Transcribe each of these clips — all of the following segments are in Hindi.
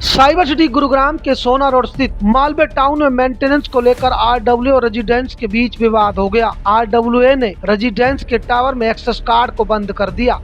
साइबर सिटी गुरुग्राम के सोना रोड स्थित मालवे टाउन में मेंटेनेंस को लेकर आरडब्ल्यू और रेजिडेंट्स के बीच विवाद हो गया। आरडब्ल्यूए ने रेजिडेंट्स के टावर में एक्सेस कार्ड को बंद कर दिया,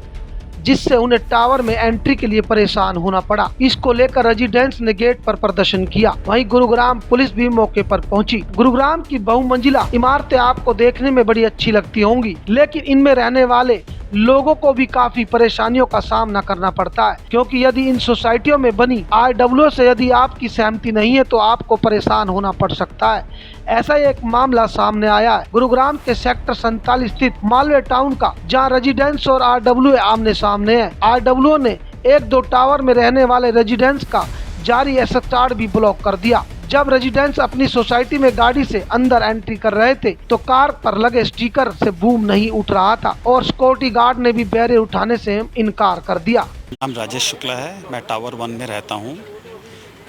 जिससे उन्हें टावर में एंट्री के लिए परेशान होना पड़ा। इसको लेकर रेजिडेंट्स ने गेट पर प्रदर्शन किया। वहीं गुरुग्राम पुलिस भी मौके पर पहुंची। गुरुग्राम की बहुमंजिला इमारतें आपको देखने में बड़ी अच्छी लगती होंगी, लेकिन इनमें रहने वाले लोगों को भी काफी परेशानियों का सामना करना पड़ता है, क्योंकि यदि इन सोसाइटियों में बनी आरडब्ल्यू से यदि आपकी सहमति नहीं है तो आपको परेशान होना पड़ सकता है। ऐसा ही एक मामला सामने आया है गुरुग्राम के सेक्टर 47 स्थित मालवे टाउन का, जहां रेजिडेंट्स और आरडब्ल्यू आमने सामने है। आरडब्ल्यू ने एक दो टावर में रहने वाले रेजिडेंट्स का जारी एक्सेस कार्ड भी ब्लॉक कर दिया। जब रेजिडेंट्स अपनी सोसाइटी में गाड़ी से अंदर एंट्री कर रहे थे तो कार पर लगे स्टिकर से बूम नहीं उठ रहा था और सिक्योरिटी गार्ड ने भी बैरियर उठाने से इनकार कर दिया। नाम राजेश शुक्ला है, मैं टावर 1 में रहता हूँ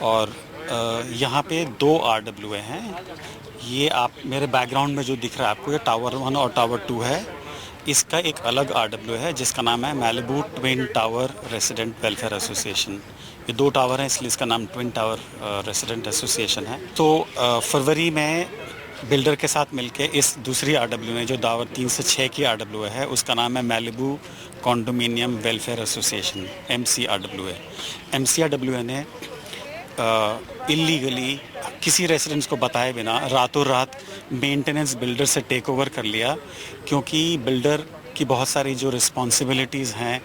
और यहाँ पे 2 आरडब्ल्यू हैं। ये आप मेरे बैकग्राउंड में जो दिख रहा है आपको, ये टावर 1 और टावर 2 है। इसका एक अलग आरडब्ल्यू है जिसका नाम है Malibu twin tower resident welfare association. ये 2 टावर हैं, इसलिए इसका नाम ट्विन टावर रेसिडेंट एसोसिएशन है। तो फरवरी में बिल्डर के साथ मिलके इस दूसरी आरडब्ल्यू ने, जो टावर 3 से 6 की आरडब्ल्यू है, उसका नाम है Malibu condominium welfare association, MCRW है। MCRW ने इलीगली किसी रेसिडेंट्स को बताए बिना रातों रात मेंटेनेंस बिल्डर से टेक ओवर कर लिया, क्योंकि बिल्डर की बहुत सारी जो रिस्पॉन्सिबिलिटीज़ हैं,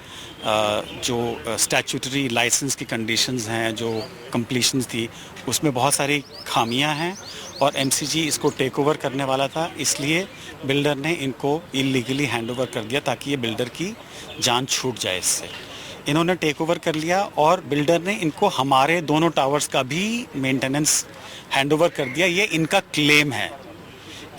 जो स्टैट्यूटरी लाइसेंस की कंडीशंस हैं, जो कंप्लीशंस थी, उसमें बहुत सारी खामियां हैं और MCG इसको टेक ओवर करने वाला था। इसलिए बिल्डर ने इनको इलीगली हैंड ओवर कर दिया ताकि ये बिल्डर की जान छूट जाए। इससे इन्होंने टेक ओवर कर लिया और बिल्डर ने इनको हमारे दोनों टावर्स का भी मेंटेनेंस हैंड ओवर कर दिया। ये इनका क्लेम है।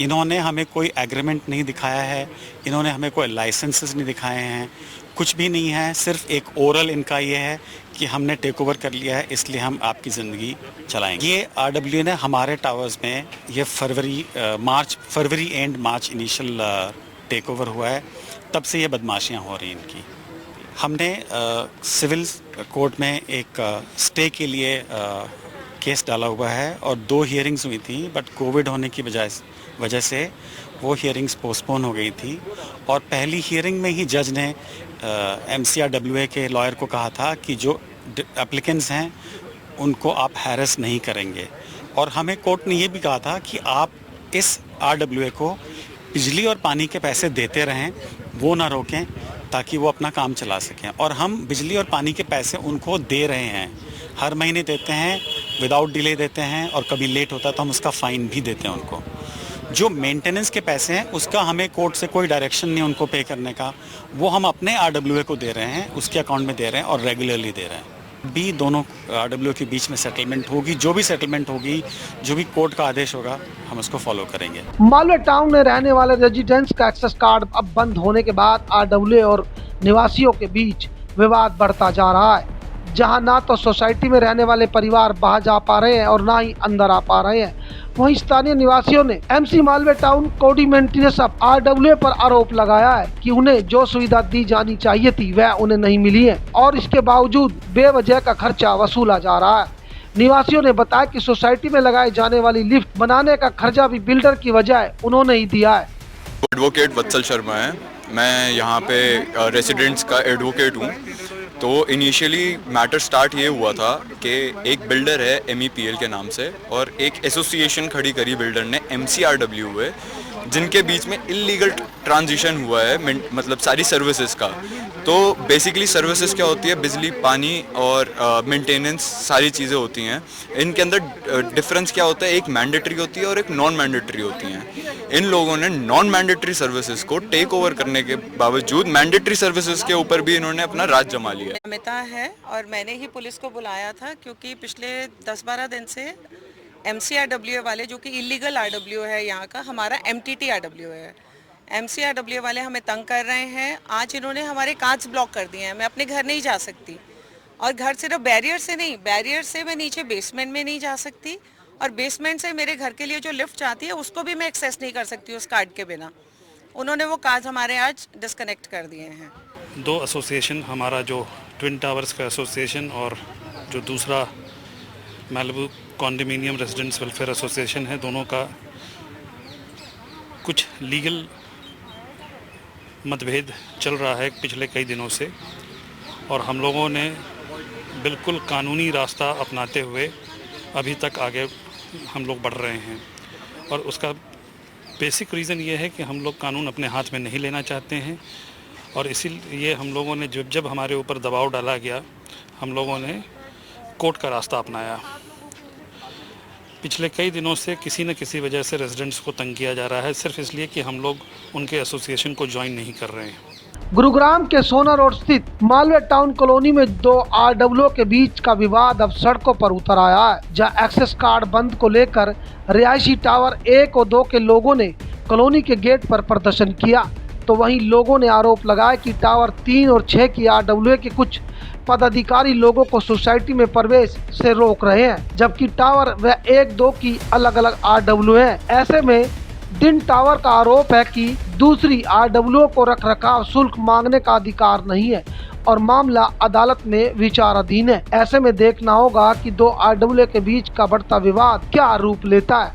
इन्होंने हमें कोई एग्रीमेंट नहीं दिखाया है, इन्होंने हमें कोई लाइसेंसेस नहीं दिखाए हैं, कुछ भी नहीं है। सिर्फ एक ओरल इनका ये है कि हमने टेक ओवर कर लिया है, इसलिए हम आपकी ज़िंदगी चलाएंगे। ये आरडब्ल्यू ने हमारे टावर्स में ये February and March initial take over हुआ है, तब से ये बदमाशियाँ हो रही हैं इनकी। हमने सिविल कोर्ट में एक स्टे के लिए केस डाला हुआ है और 2 हियरिंग्स हुई थी, बट कोविड होने की वजह से वो हियरिंग्स पोस्टपोन हो गई थी। और पहली हियरिंग में ही जज ने MCRWA के लॉयर को कहा था कि जो एप्लीकेंट्स हैं उनको आप हैरेस नहीं करेंगे। और हमें कोर्ट ने ये भी कहा था कि आप इस RWA को बिजली और पानी के पैसे देते रहें, वो ना रोकें, ताकि वो अपना काम चला सकें। और हम बिजली और पानी के पैसे उनको दे रहे हैं, हर महीने देते हैं, विदाउट डिले देते हैं, और कभी लेट होता है तो हम उसका फ़ाइन भी देते हैं उनको। जो मेंटेनेंस के पैसे हैं उसका हमें कोर्ट से कोई डायरेक्शन नहीं उनको पे करने का, वो हम अपने RWA को दे रहे हैं, उसके अकाउंट में दे रहे हैं और रेगुलरली दे रहे हैं। भी दोनों RWA के बीच में सेटलमेंट होगी, जो भी सेटलमेंट होगी, जो भी कोर्ट का आदेश होगा, हम उसको फॉलो करेंगे। मालवे टाउन में रहने वाले रेजिडेंट्स का एक्सेस कार्ड अब बंद होने के बाद आरडब्ल्यू और निवासियों के बीच विवाद बढ़ता जा रहा है, जहां ना तो सोसाइटी में रहने वाले परिवार बाहर जा पा रहे हैं और ना ही अंदर आ पा रहे हैं। वहीं स्थानीय निवासियों ने MC मालवे टाउन कोऑर्डिनेटर आरडब्ल्यू पर आरोप लगाया है कि उन्हें जो सुविधा दी जानी चाहिए थी वह उन्हें नहीं मिली है और इसके बावजूद बेवजह का खर्चा वसूला जा रहा है। निवासियों ने बताया कि सोसाइटी में लगाई जाने वाली लिफ्ट बनाने का खर्चा भी बिल्डर की वजह उन्होंने ही दिया है। एडवोकेट वत्सल शर्मा है, मैं यहाँ पे रेसिडेंट्स का एडवोकेट हूँ। तो इनिशियली मैटर स्टार्ट ये हुआ था कि एक बिल्डर है MEPL के नाम से और एक एसोसिएशन खड़ी करी बिल्डर ने MCRW है, जिनके बीच में इलीगल ट्रांजिशन हुआ है, मतलब सारी सर्विसेज का। तो बेसिकली सर्विसेज क्या होती है, बिजली, पानी और मेंटेनेंस, सारी चीज़ें होती हैं। इनके अंदर डिफरेंस क्या होता है, एक मैंडेटरी होती है और एक नॉन मैंडेटरी होती हैं। इन लोगों ने नॉन मैंडेटरी सर्विसेज को टेक ओवर करने के बावजूद मैंडेटरी सर्विसेज के ऊपर भी इन्होंने अपना राज जमा लिया। अमिता है और मैंने ही पुलिस को बुलाया था, क्योंकि पिछले 10-12 दिन से MCRW वाले, जो कि इलीगल RW है यहाँ का, हमारा MTT RW है, MCRW वाले हमें तंग कर रहे हैं। आज इन्होंने हमारे कांच ब्लॉक कर दिए हैं, मैं अपने घर नहीं जा सकती। और घर सिर्फ बैरियर से नहीं, बैरियर से मैं नीचे बेसमेंट में नहीं जा सकती, और बेसमेंट से मेरे घर के लिए जो लिफ्ट आती है उसको भी मैं एक्सेस नहीं कर सकती उस कार्ड के बिना। उन्होंने वो कार्ड हमारे आज डिस्कनेक्ट कर दिए हैं। 2 एसोसिएशन, हमारा जो ट्विन टावर्स का एसोसिएशन और जो दूसरा Malibu condominium residents welfare association है, दोनों का कुछ लीगल मतभेद चल रहा है पिछले कई दिनों से, और हम लोगों ने बिल्कुल कानूनी रास्ता अपनाते हुए अभी तक आगे हम लोग बढ़ रहे हैं। और उसका बेसिक रीज़न ये है कि हम लोग कानून अपने हाथ में नहीं लेना चाहते हैं, और इसीलिए हम लोगों ने जब हमारे ऊपर दबाव डाला गया, हम लोगों ने कोर्ट का रास्ता अपनाया। पिछले कई दिनों से किसी न किसी वजह से रेजिडेंट्स को तंग किया जा रहा है, सिर्फ इसलिए कि हम लोग उनके एसोसिएशन को ज्वाइन नहीं कर रहे हैं। गुरुग्राम के सोना रोड स्थित मालवे टाउन कॉलोनी में दो आरडब्ल्यू के बीच का विवाद अब सड़कों पर उतर आया है, जहां एक्सेस कार्ड बंद को लेकर रिहायशी टावर 1 और 2 के लोगों ने कॉलोनी के गेट पर प्रदर्शन किया, तो वहीं लोगों ने आरोप लगाया कि टावर 3 और 6 की आरडब्ल्यू के कुछ पदाधिकारी लोगों को सोसाइटी में प्रवेश से रोक रहे हैं, जबकि टावर व 1-2 की अलग अलग आरडब्ल्यू है। ऐसे में दिन टावर का आरोप है कि दूसरी आरडब्ल्यू को रखरखाव शुल्क मांगने का अधिकार नहीं है और मामला अदालत में विचाराधीन है। ऐसे में देखना होगा कि दो आरडब्ल्यू के बीच का बढ़ता विवाद क्या रूप लेता है।